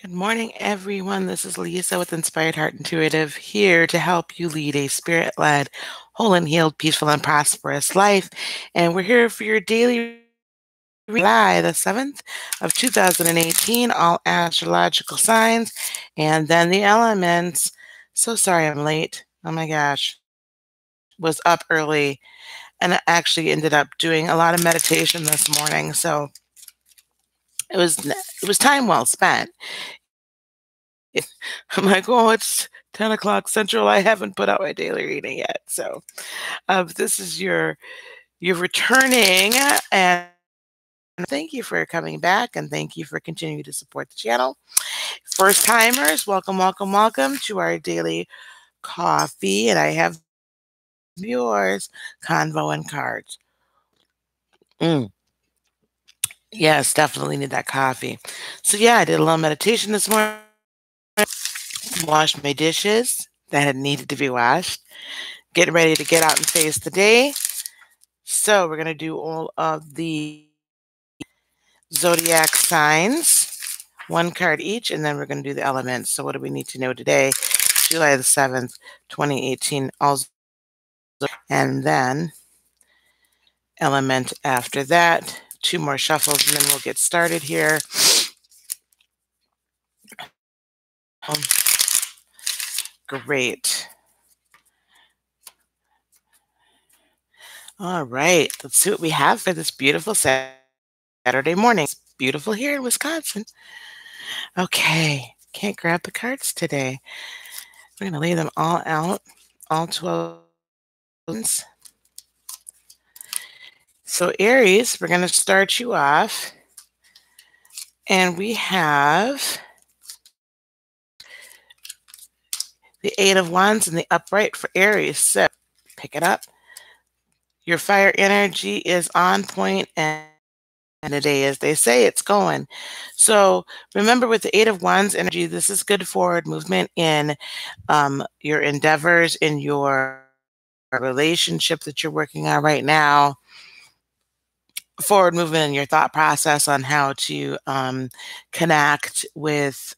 Good morning, everyone. This is Lisa with Inspired Heart Intuitive, here to help you lead a spirit led, whole and healed, peaceful, and prosperous life. And we're here for your daily July the 7th of 2018, all astrological signs, and then the elements. So sorry I'm late. Oh my gosh. Was up early and I actually ended up doing a lot of meditation this morning. So it was time well spent. I'm like, oh, it's 10 o'clock Central. I haven't put out my daily reading yet. So this is your returning, and thank you for coming back, and thank you for continuing to support the channel. First timers, welcome, welcome, welcome to our daily coffee. And I have yours, Convo and cards. Yes, definitely need that coffee. So yeah, I did a little meditation this morning, washed my dishes that had needed to be washed, getting ready to get out and face the day. So we're going to do all of the zodiac signs, one card each, and then we're going to do the elements. So what do we need to know today? July the 7th, 2018, and then element after that. Two more shuffles, and then we'll get started here. Great. All right, let's see what we have for this beautiful Saturday morning. It's beautiful here in Wisconsin. Okay, can't grab the cards today. We're going to lay them all out, all 12. So Aries, we're going to start you off, and we have the Eight of Wands in the upright for Aries. So pick it up. Your fire energy is on point, and today, as they say, it's going. So remember, with the Eight of Wands energy, this is good forward movement in your endeavors, in your relationship that you're working on right now, forward movement in your thought process on how to connect with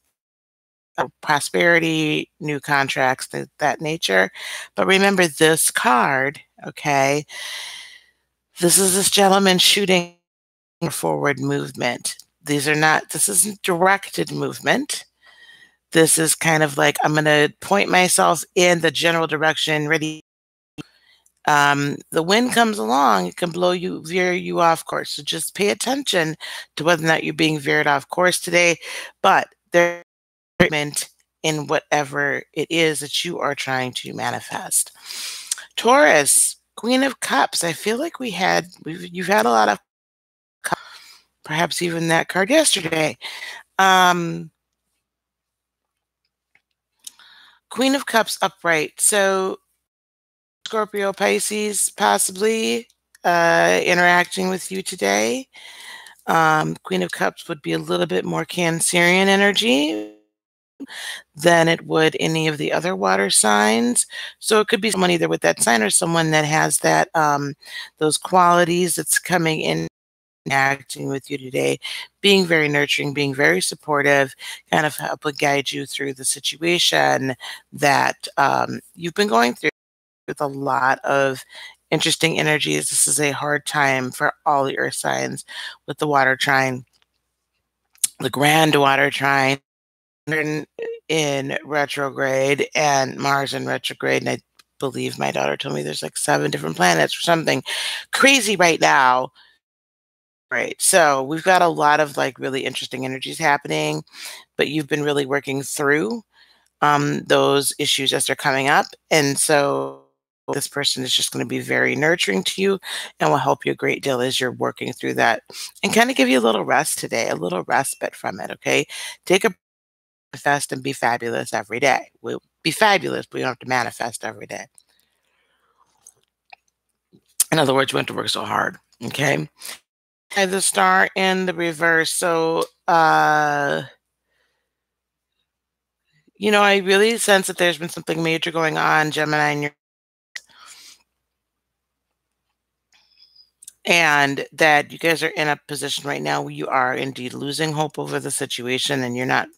prosperity, new contracts, that nature. But remember this card, okay? This is this gentleman shooting forward movement. This isn't directed movement. This is kind of like, I'm going to point myself in the general direction, ready. The wind comes along, it can veer you off course. So just pay attention to whether or not you're being veered off course today. But there's in whatever it is that you are trying to manifest. Taurus, Queen of Cups. I feel like you've had a lot of cups, perhaps even that card yesterday. Queen of Cups upright. So Scorpio, Pisces, possibly interacting with you today. Queen of Cups would be a little bit more Cancerian energy than it would any of the other water signs. So it could be someone either with that sign or someone that has that those qualities that's coming in, acting with you today, being very nurturing, being very supportive, kind of help guide you through the situation that you've been going through, with a lot of interesting energies. This is a hard time for all the earth signs with the water trine, the grand water trine in retrograde, and Mars in retrograde. And I believe my daughter told me there's like 7 different planets or something crazy right now. Right. So we've got a lot of like really interesting energies happening, but you've been really working through those issues as they're coming up. And so this person is just going to be very nurturing to you and will help you a great deal as you're working through that, and kind of give you a little rest today, a little respite from it. Okay. Take a manifest and be fabulous every day. We'll be fabulous, but you don't have to manifest every day. In other words, you don't have to work so hard. Okay. The star in the reverse. So, I really sense that there's been something major going on, Gemini, and that you guys are in a position right now where you are indeed losing hope over the situation, and you're not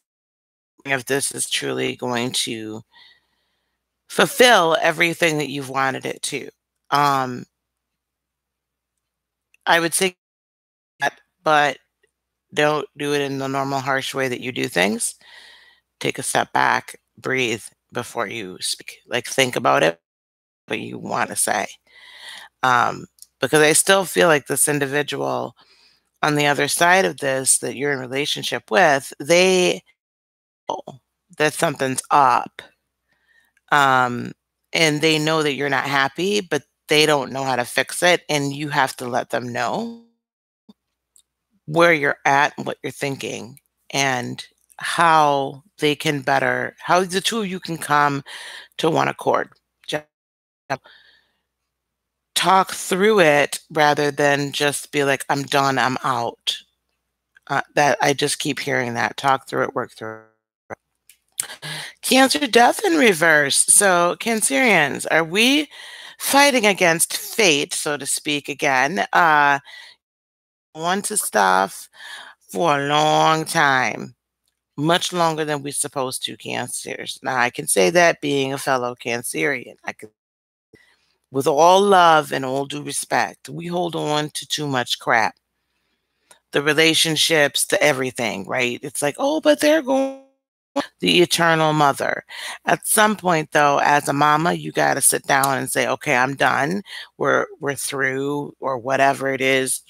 if this is truly going to fulfill everything that you've wanted it to. Um, I would say that, but don't do it in the normal harsh way that you do things. Take a step back, breathe before you speak. Like think about it, what you want to say. Um, because I still feel like this individual on the other side of this that you're in relationship with, they know that something's up. Um, and they know that you're not happy, but they don't know how to fix it. And you have to let them know where you're at and what you're thinking and how they can better, how the two of you can come to one accord. Just talk through it rather than just be like, I'm done, I'm out. That I just keep hearing that. Talk through it, work through it. Cancer death in reverse. So, Cancerians, are we fighting against fate, so to speak, again? Want to stuff for a long time, much longer than we're supposed to, Cancers. Now, I can say that being a fellow Cancerian. I can, with all love and all due respect, we hold on to too much crap. The relationships, the everything, right? It's like, oh, but they're going the eternal mother. At some point though, as a mama, you got to sit down and say, okay, I'm done. We're through or whatever it is.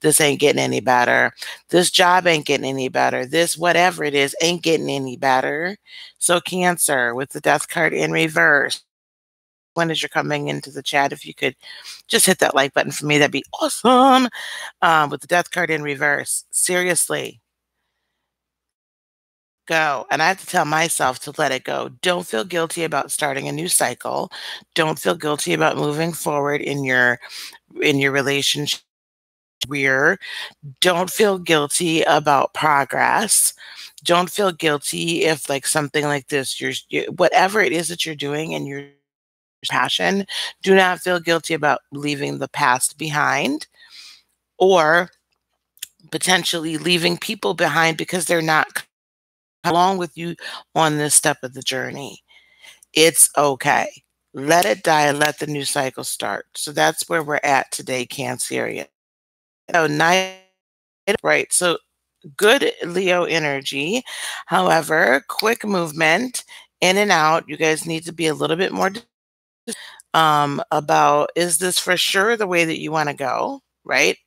This ain't getting any better. This job ain't getting any better. This whatever it is ain't getting any better. So Cancer with the death card in reverse. When as you're coming into the chat, if you could just hit that like button for me, that'd be awesome. With the death card in reverse, seriously, go. And I have to tell myself to let it go. Don't feel guilty about starting a new cycle. Don't feel guilty about moving forward in your relationship. Career. Don't feel guilty about progress. Don't feel guilty if like something like this, whatever it is that you're doing and your passion, do not feel guilty about leaving the past behind or potentially leaving people behind because they're not along with you on this step of the journey. It's okay. Let it die. Let the new cycle start. So that's where we're at today, Cancerian. So night, right? So good Leo energy. However, quick movement in and out. You guys need to be a little bit more about, is this for sure the way that you want to go, right?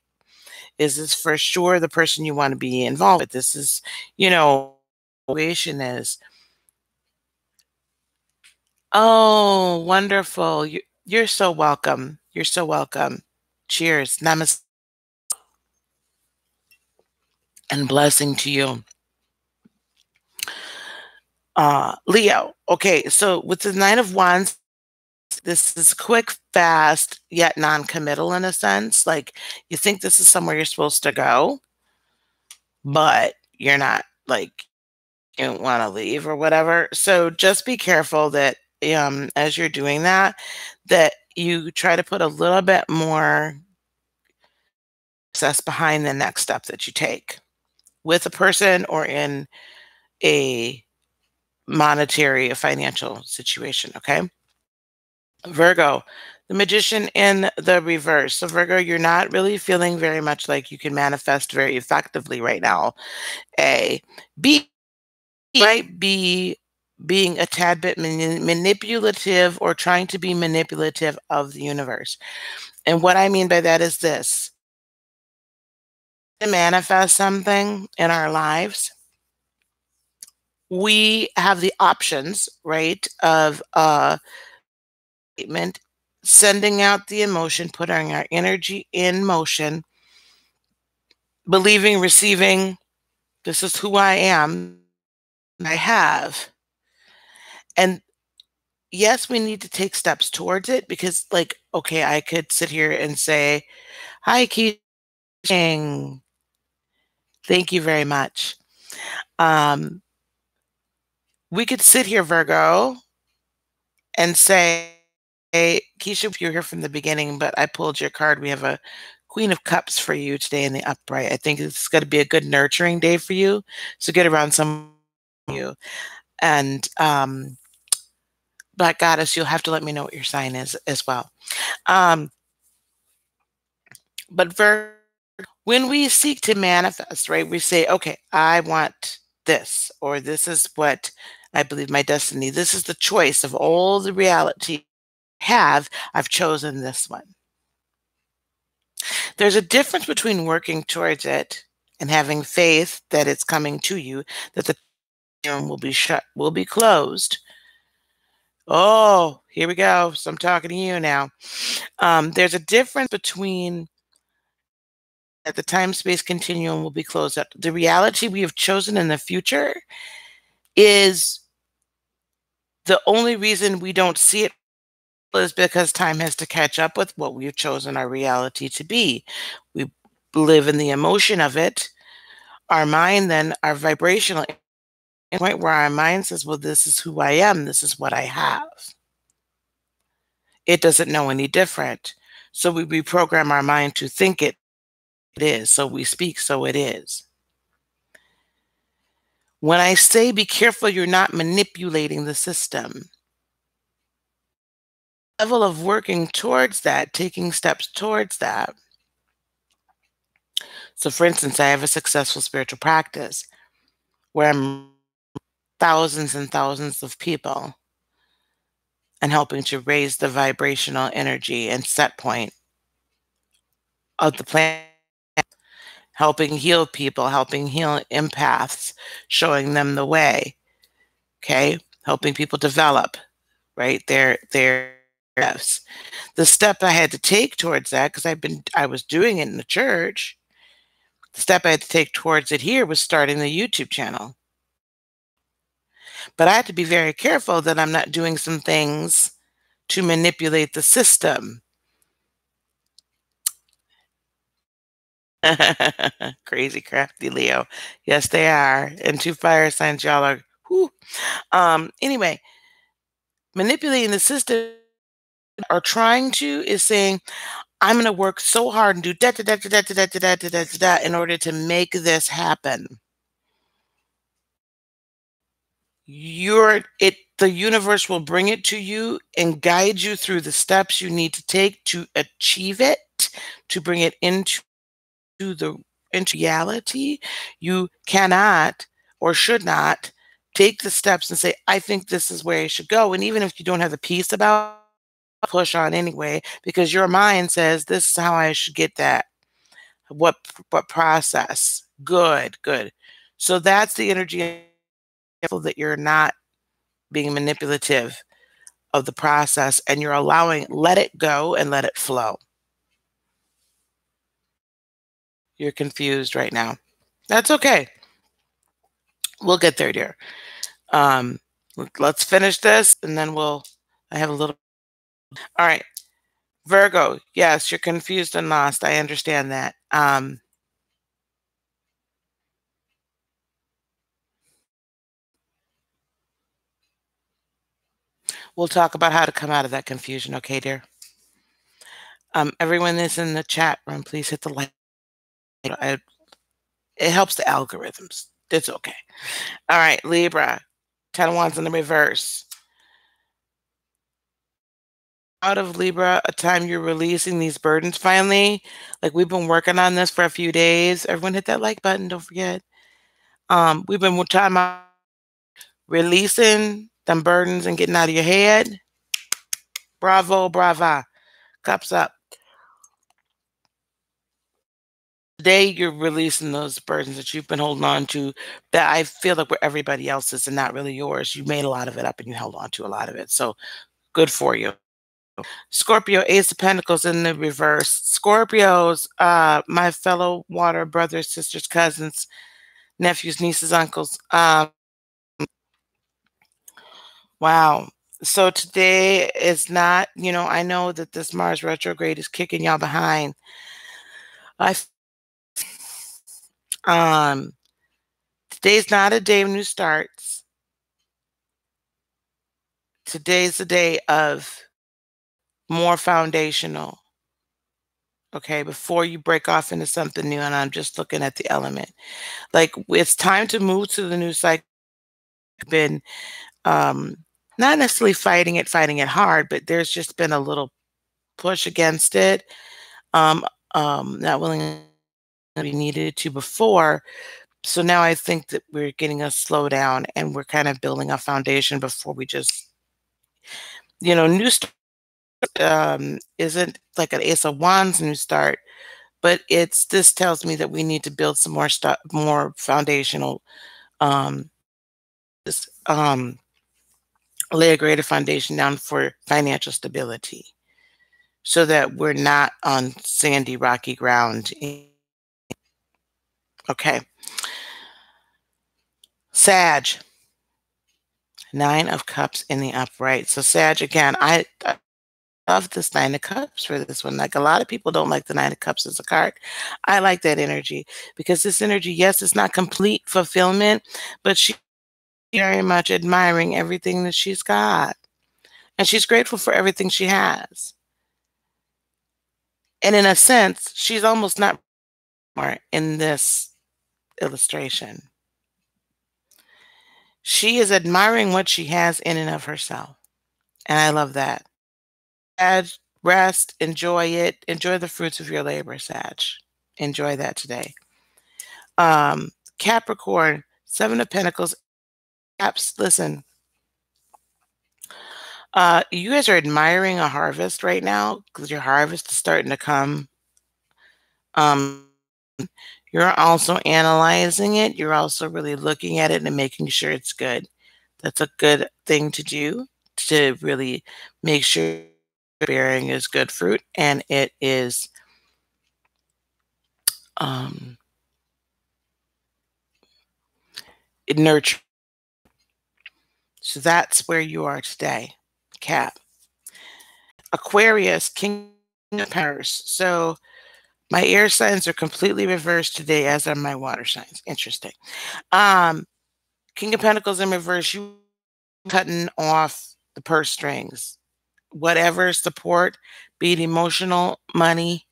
Is this for sure the person you want to be involved with? This is, situation is, oh, wonderful. You're so welcome. You're so welcome. Cheers. Namaste and blessing to you. Leo. Okay, so with the Nine of Wands, this is quick, fast, yet non-committal in a sense. Like you think this is somewhere you're supposed to go, but you're not, like you don't want to leave or whatever. So just be careful that as you're doing that, that you try to put a little bit more process behind the next step that you take with a person or in a monetary, a financial situation. Okay. Virgo, the Magician in the reverse. So Virgo, you're not really feeling very much like you can manifest very effectively right now. A. B, might be being a tad bit manipulative or trying to be manipulative of the universe. And what I mean by that is this: to manifest something in our lives, we have the options, right, of statement, sending out the emotion, putting our energy in motion, believing, receiving, this is who I am, I have. And yes, we need to take steps towards it because, like, okay, I could sit here and say, hi, Keisha. Thank you very much. We could sit here, Virgo, and say, hey, Keisha, you're here from the beginning, but I pulled your card. We have a Queen of Cups for you today in the upright. I think it's going to be a good nurturing day for you. So get around some you. And Black Goddess, you'll have to let me know what your sign is as well. Um, but when we seek to manifest, right, we say, okay, I want this, or this is what I believe my destiny. This is the choice of all the reality I have. I've chosen this one. There's a difference between working towards it and having faith that it's coming to you, that the room will be shut, will be closed. Oh, here we go. So I'm talking to you now. There's a difference between that the time space continuum will be closed up. The reality we have chosen in the future is the only reason we don't see it is because time has to catch up with what we've chosen our reality to be. We live in the emotion of it. Our mind, then, our vibrational point where our mind says, well, this is who I am, this is what I have. It doesn't know any different. So we reprogram our mind to think it is. So we speak, so it is. When I say be careful, you're not manipulating the system. Level of working towards that, taking steps towards that. So, for instance, I have a successful spiritual practice where I'm thousands and thousands of people and helping to raise the vibrational energy and set point of the planet, helping heal people, helping heal empaths, showing them the way, okay? Helping people develop, right? Their gifts. The step I had to take towards that, because I was doing it in the church, the step I had to take towards it here was starting the YouTube channel. But I had to be very careful that I'm not doing some things to manipulate the system. Crazy crafty Leo. Yes, they are. And two fire signs, y'all are whew. Anyway, manipulating the system or trying to is saying, I'm gonna work so hard and do da da da da da da da da da da da da in order to make this happen. The universe will bring it to you and guide you through the steps you need to take to achieve it, to bring it the into reality. You cannot or should not take the steps and say, I think this is where I should go. And even if you don't have the peace about it, push on anyway, because your mind says this is how I should get that. What process? Good, good. So that's the energy that you're not being manipulative of the process and you're allowing, let it go and let it flow. You're confused right now. That's okay. We'll get there, dear. Let's finish this and then I have a little. All right. Virgo. Yes, you're confused and lost. I understand that. We'll talk about how to come out of that confusion. Okay, dear. Everyone that's in the chat room, please hit the like. It helps the algorithms. It's okay. All right, Libra. 10 wands in the reverse. Out of Libra, a time you're releasing these burdens finally. Like we've been working on this for a few days. Everyone hit that like button, don't forget. We've been talking about releasing them burdens and getting out of your head. Bravo, brava. Cups up. Today you're releasing those burdens that you've been holding on to that I feel like were everybody else's and not really yours. You made a lot of it up and you held on to a lot of it. So good for you. Scorpio, Ace of Pentacles in the reverse. Scorpios, my fellow water brothers, sisters, cousins, nephews, nieces, uncles. Wow. So today is not, I know that this Mars retrograde is kicking y'all behind. Um, Today's not a day of new starts. Today's the day of more foundational. Okay, before you break off into something new, and I'm just looking at the element. Like it's time to move to the new cycle. been um, not necessarily fighting it hard, but there's just been a little push against it. Um, not willing to be needed to before. So now I think that we're getting a slowdown and we're kind of building a foundation before we just, new start isn't like an Ace of Wands new start, but this tells me that we need to build some more stuff, more foundational, um, this, lay a greater foundation down for financial stability so that we're not on sandy, rocky ground. Okay. Sag, 9 of Cups in the upright. So Sag, again, I love this 9 of Cups for this one. Like a lot of people don't like the 9 of Cups as a card. I like that energy because this energy, yes, it's not complete fulfillment, but she's very much admiring everything that she's got. And she's grateful for everything she has. And in a sense, she's almost not more in this illustration. She is admiring what she has in and of herself. And I love that. Sag, rest, enjoy it. Enjoy the fruits of your labor, Sag. Enjoy that today. Capricorn, 7 of Pentacles. Caps, listen. You guys are admiring a harvest right now because your harvest is starting to come. You're also analyzing it. You're also really looking at it and making sure it's good. That's a good thing to do, to really make sure bearing is good fruit and it is it nurture. So that's where you are today, Cap. Aquarius, King of Pentacles. So my air signs are completely reversed today, as are my water signs. Interesting. King of Pentacles in reverse, you cutting off the purse strings. Whatever support, be it emotional, money,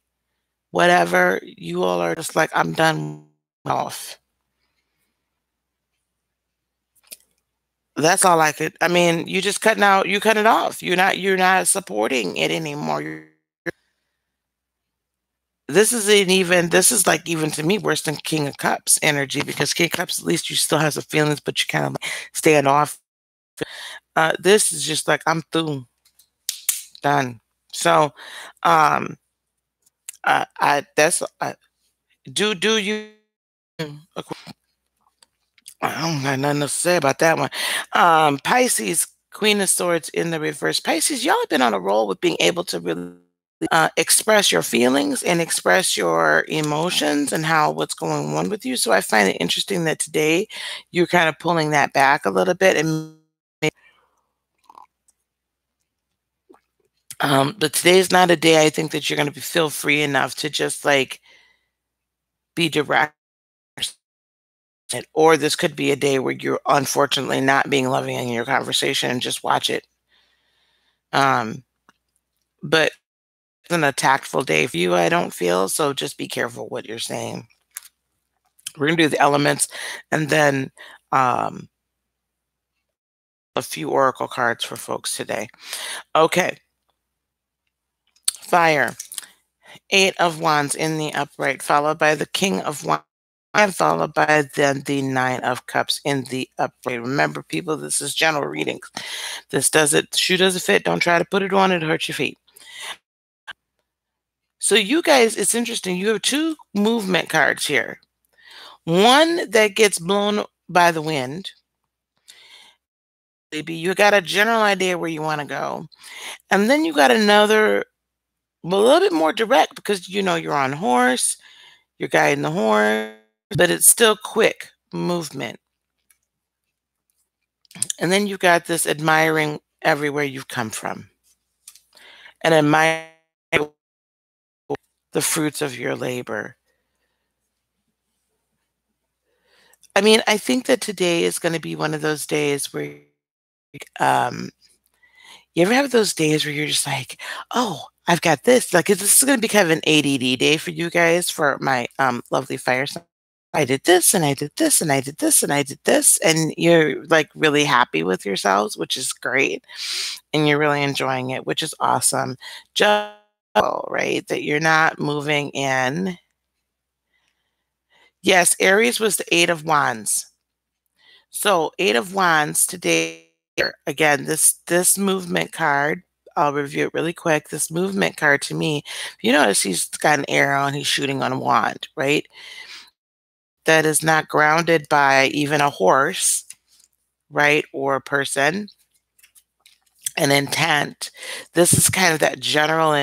whatever, you all are just like, I'm done off. That's all I mean, you just cut it off. You're not supporting it anymore. This is like even to me worse than King of Cups energy because King of Cups, at least you still have some feelings, but you kind of like stand off. This is just like, I'm through, done. So, do you, I don't got nothing to say about that one. Pisces, Queen of Swords in the reverse. Pisces, y'all have been on a roll with being able to really express your feelings and express your emotions and what's going on with you. So I find it interesting that today you're kind of pulling that back a little bit and but today's not a day I think that you're going to feel free enough to just like be direct. Or this could be a day where you're unfortunately not being loving in your conversation and just watch it. But it's a tactful day for you, I don't feel. So just be careful what you're saying. We're going to do the elements and then a few oracle cards for folks today. Okay. Fire. 8 of Wands in the upright, followed by the King of Wands, and followed by then the 9 of Cups in the upright. Remember, people, this is general readings. Shoe doesn't fit. Don't try to put it on. It'll hurt your feet. So you guys, it's interesting. You have 2 movement cards here. One that gets blown by the wind. Maybe you got a general idea where you want to go. And then you got another, a little bit more direct because you're on horse, you're guiding the horse, but it's still quick movement. And then you've got this admiring everywhere you've come from and admire the fruits of your labor. I mean, I think that today is going to be one of those days where you ever have those days where you're just like, oh, I've got this. Like, this is going to be kind of an ADD day for you guys, for my lovely fire sign. I did this and I did this and I did this and I did this, and you're like really happy with yourselves, which is great. And you're really enjoying it, which is awesome. Just right that you're not moving in. Yes, Aries was the 8 of Wands. So 8 of Wands today, again, this movement card, I'll review it really quick. This movement card to me, you notice he's got an arrow and he's shooting on a wand, right? That is not grounded by even a horse, right? Or a person, an intent. This is kind of that general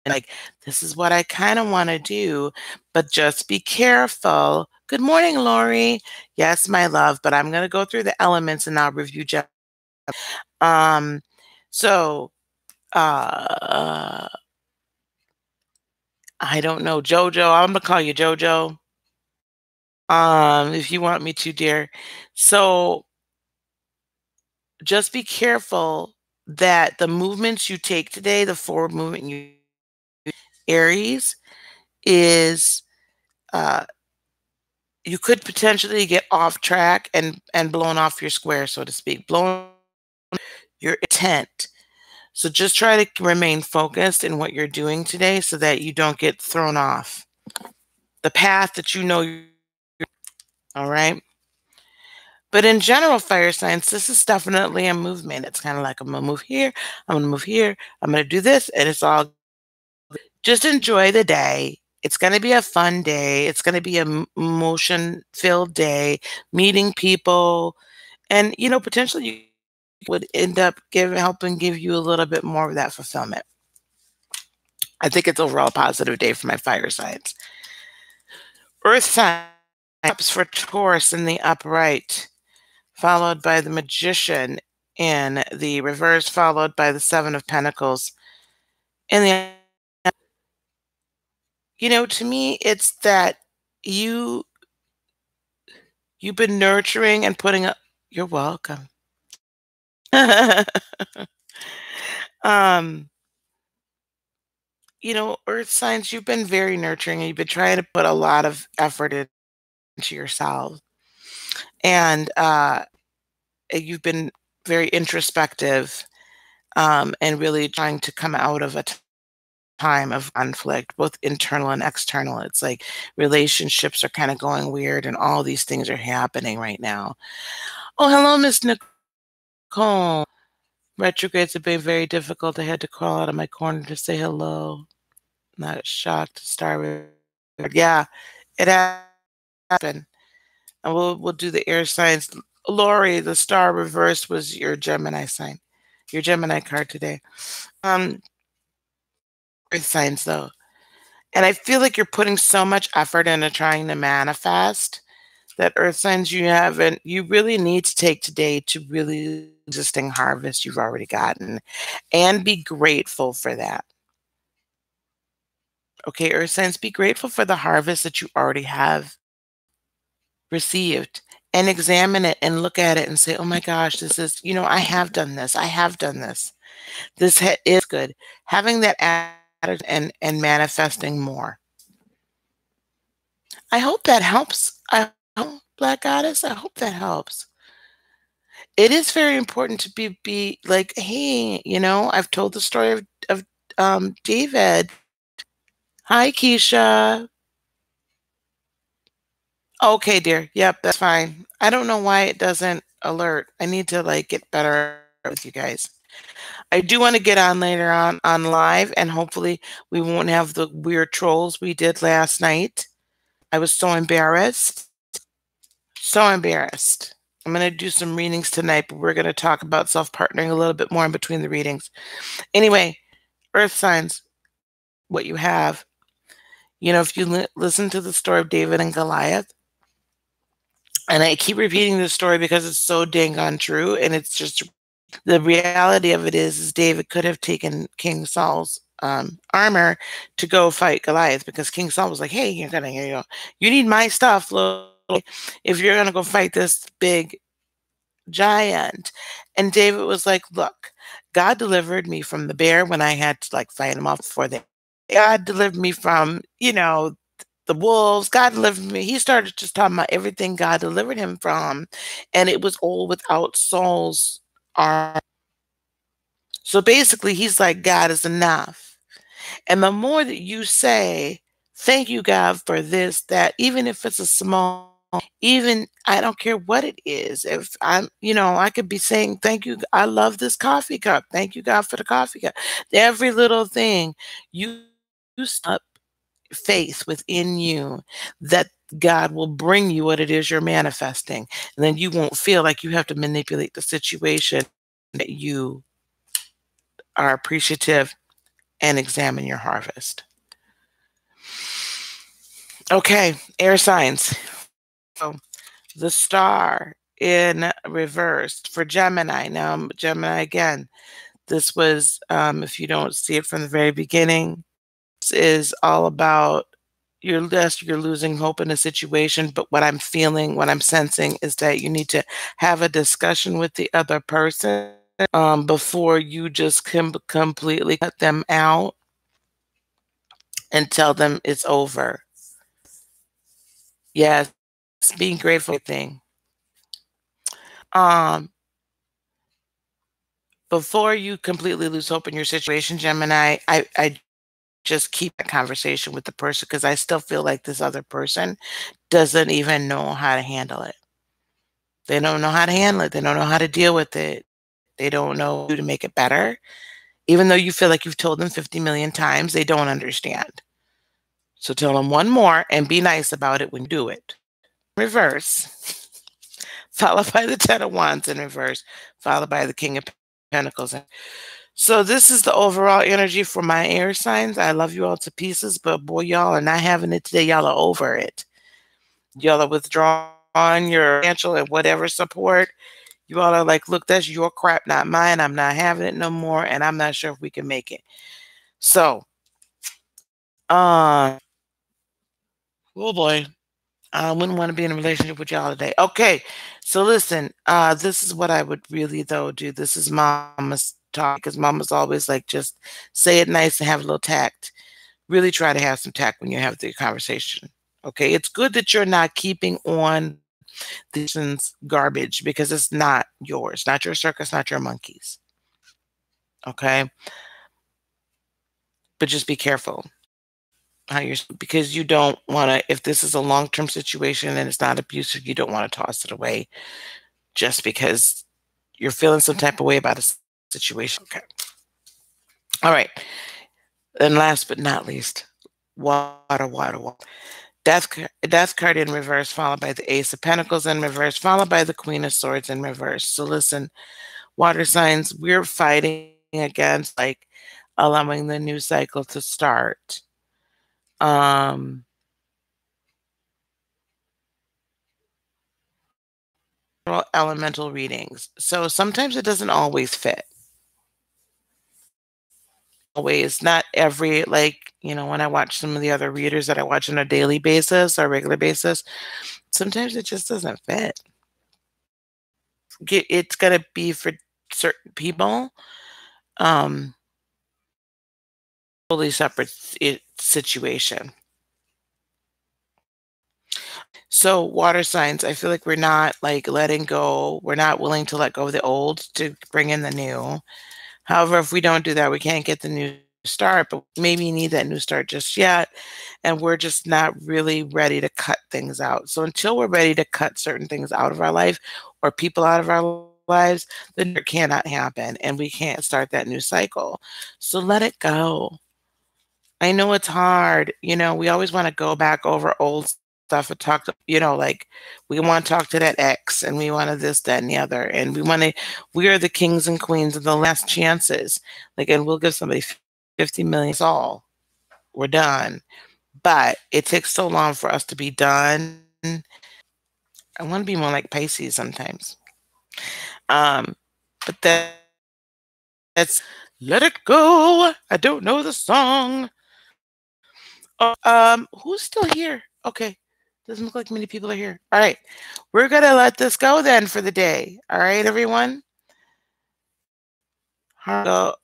like, this is what I kind of want to do, but just be careful. Good morning, Lori. Yes, my love, but I'm going to go through the elements and I'll review. Um, so, uh, I don't know, Jojo. I'm going to call you Jojo. If you want me to, dear. So just be careful that the movements you take today, the forward movement you Aries is uh you could potentially get off track and blown off your square, so to speak, blown your intent. So just try to remain focused in what you're doing today so that you don't get thrown off the path that you know you're, all right? But in general, fire signs, this is definitely a movement. It's kind of like I'm gonna move here, I'm gonna move here, I'm gonna do this, and it's all just enjoy the day. It's gonna be a fun day. It's gonna be a emotion-filled day, meeting people, and potentially you would end up helping give you a little bit more of that fulfillment. I think it's overall a positive day for my fire signs. Earth sign ups for Taurus in the upright, followed by the Magician in the reverse, followed by the Seven of Pentacles. In the to me, it's that you you've been nurturing and putting up. You're welcome. um, earth signs, you've been very nurturing and you've been trying to put a lot of effort into yourself. And you've been very introspective, and really trying to come out of a time of conflict, both internal and external. It's like relationships are kind of going weird and all these things are happening right now. Oh, hello, Miss Nicole. Retrogrades have been very difficult. I had to crawl out of my corner to say hello. Not shocked. Star. Yeah, it happened. And we'll do the air signs. Lori, the star reverse was your Gemini sign. Your Gemini card today. Earth signs though. And I feel like you're putting so much effort into trying to manifest that earth signs you really need to take today to really existing harvest you've already gotten and be grateful for that. Okay, earth signs, be grateful for the harvest that you already have received and examine it and look at it and say, oh my gosh, this is, I have done this. I have done this. This is good. Having that attitude and manifesting more. I hope that helps. I hope, Black Goddess, I hope that helps. It is very important to be like, hey, I've told the story of David. Hi, Keisha. Okay, dear. Yep, that's fine. I don't know why it doesn't alert. I need to get better with you guys. I do want to get on later on live, and hopefully we won't have the weird trolls we did last night. I was so embarrassed. So embarrassed. I'm going to do some readings tonight, but we're going to talk about self-partnering a little bit more in between the readings. Anyway, earth signs, what you have. If you listen to the story of David and Goliath, and I keep repeating this story because it's so dang on true, and it's just the reality of it is David could have taken King Saul's armor to go fight Goliath because King Saul was like, hey, you need my stuff, if you're gonna go fight this big giant. And David was like, look, God delivered me from the bear when I had to fight him off before God delivered me from, the wolves. God delivered me. He started just talking about everything God delivered him from, and it was all without Saul's arm. So basically, he's like, God is enough. And the more that you say, thank you, God, for this, that, even if it's a small, even I don't care what it is. If I'm, I could be saying, thank you, I love this coffee cup. Thank you, God, for the coffee cup. Every little thing you up faith within you that God will bring you what it is you're manifesting. And then you won't feel like you have to manipulate the situation, that you are appreciative and examine your harvest. Okay, air signs. So the star in reversed for Gemini. Now, Gemini again, this was, if you don't see it from the very beginning, this is all about you're losing hope in a situation. But what I'm feeling, what I'm sensing is that you need to have a discussion with the other person before you just completely cut them out and tell them it's over. Yes, being grateful thing. Um, Before you completely lose hope in your situation, Gemini, I just keep a conversation with the person because I still feel like this other person doesn't even know how to handle it. They don't know how to handle it. They don't know how to deal with it. They don't know how to make it better. Even though you feel like you've told them 50 million times, they don't understand. So tell them one more and be nice about it when you do it. Reverse, followed by the Ten of Wands in reverse, followed by the King of Pentacles. So this is the overall energy for my air signs. I love you all to pieces, but boy, y'all are not having it today. Y'all are over it. Y'all are withdrawing your financial and whatever support. You all are like, look, that's your crap, not mine. I'm not having it no more, and I'm not sure if we can make it. So, oh boy, I wouldn't want to be in a relationship with y'all today. Okay, so listen, this is what I would really though do. This is mama's talk because mama's always like, just say it nice and have a little tact. Really try to have some tact when you have the conversation. Okay, it's good that you're not keeping on this garbage because it's not yours, not your circus, not your monkeys. Okay, but just be careful how you're, because you don't want to, if this is a long-term situation and it's not abusive, you don't want to toss it away just because you're feeling some type of way about a situation. Okay. All right. And last but not least, water, water, water. Death card in reverse, followed by the Ace of Pentacles in reverse, followed by the Queen of Swords in reverse. So listen, water signs, we're fighting against like allowing the new cycle to start. Elemental readings. So sometimes it doesn't always fit. Always, not every, like, when I watch some of the other readers that I watch on a daily basis or regular basis, sometimes it just doesn't fit. It's gonna be for certain people, um, totally separate situation. So water signs, I feel like we're not like letting go. We're not willing to let go of the old to bring in the new. However, if we don't do that, we can't get the new start, but maybe you need that new start just yet. And we're just not really ready to cut things out. So until we're ready to cut certain things out of our life or people out of our lives, then it cannot happen and we can't start that new cycle. So let it go. I know it's hard. We always want to go back over old stuff and talk to, like we want to talk to that ex and we want to this, that, and the other. And we are the kings and queens of the last chances. Like, and we'll give somebody 50 million. It's all. We're done. But it takes so long for us to be done. I want to be more like Pisces sometimes. But that's Let It Go. I don't know the song. Oh, who's still here? Okay. Doesn't look like many people are here. All right. We're going to let this go then for the day. All right, everyone? Heart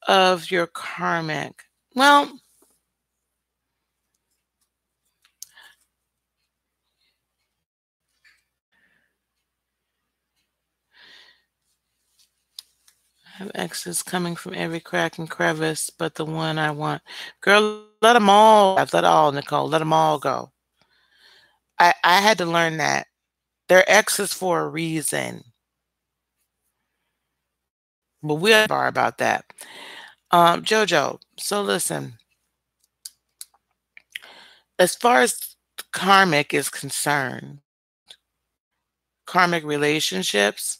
of your karmic. Well, I have exes coming from every crack and crevice, but the one I want. Girl, let them all. Let all, Nicole. Let them all go. I had to learn that. They're exes for a reason. But we'll bar about that. Jojo, so listen. As far as karmic is concerned, karmic relationships,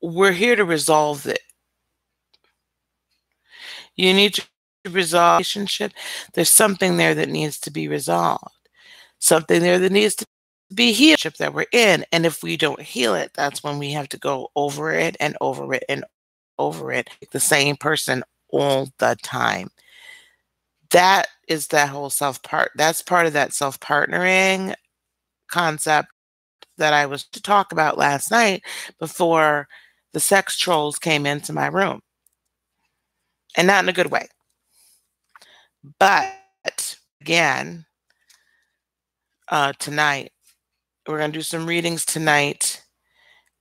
we're here to resolve it. You need to resolve the relationship. There's something there that needs to be resolved. Something there that needs to be healed that we're in. And if we don't heal it, that's when we have to go over it and over it and over it. The same person all the time. That is that whole that's part of that self-partnering concept that I was to talk about last night before the sex trolls came into my room. And not in a good way. But again, tonight, we're going to do some readings tonight,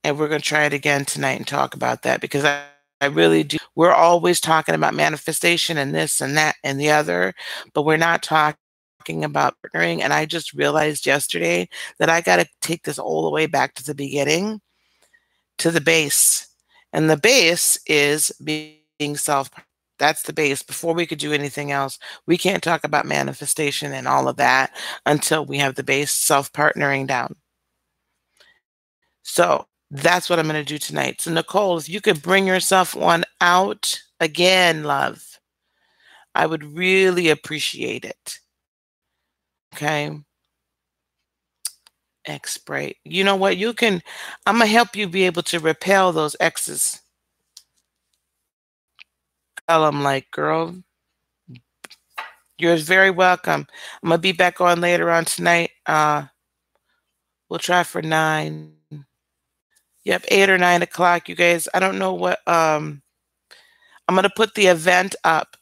and we're going to try it again tonight and talk about that, because I really do. We're always talking about manifestation and this and that and the other, but we're not talking about partnering. And I just realized yesterday that I got to take this all the way back to the beginning, to the base. And the base is being self. That's the base. Before we could do anything else, we can't talk about manifestation and all of that until we have the base self-partnering down. So that's what I'm going to do tonight. So Nicole, if you could bring yourself on out again, love, I would really appreciate it. Okay. X-Spray. You know what? I'm going to help you be able to repel those X's. Tell them like, girl, you're very welcome. I'm going to be back on later on tonight. We'll try for 9. Yep, 8 or 9 o'clock, you guys. I don't know what, I'm going to put the event up.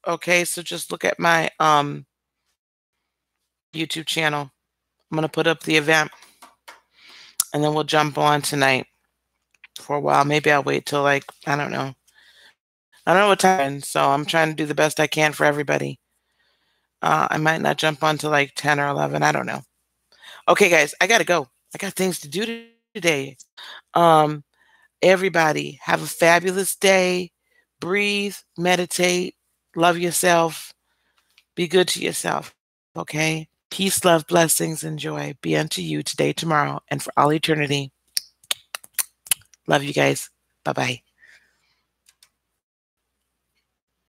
Okay, so just look at my YouTube channel. I'm going to put up the event, and then we'll jump on tonight for a while. Maybe I'll wait till like, I don't know. I don't know what time, so I'm trying to do the best I can for everybody. I might not jump on till like 10 or 11. I don't know. Okay, guys, I got to go. I got things to do today. Everybody, have a fabulous day. Breathe, meditate, love yourself, be good to yourself. Okay? Peace, love, blessings, and joy be unto you today, tomorrow, and for all eternity. Love you guys. Bye-bye.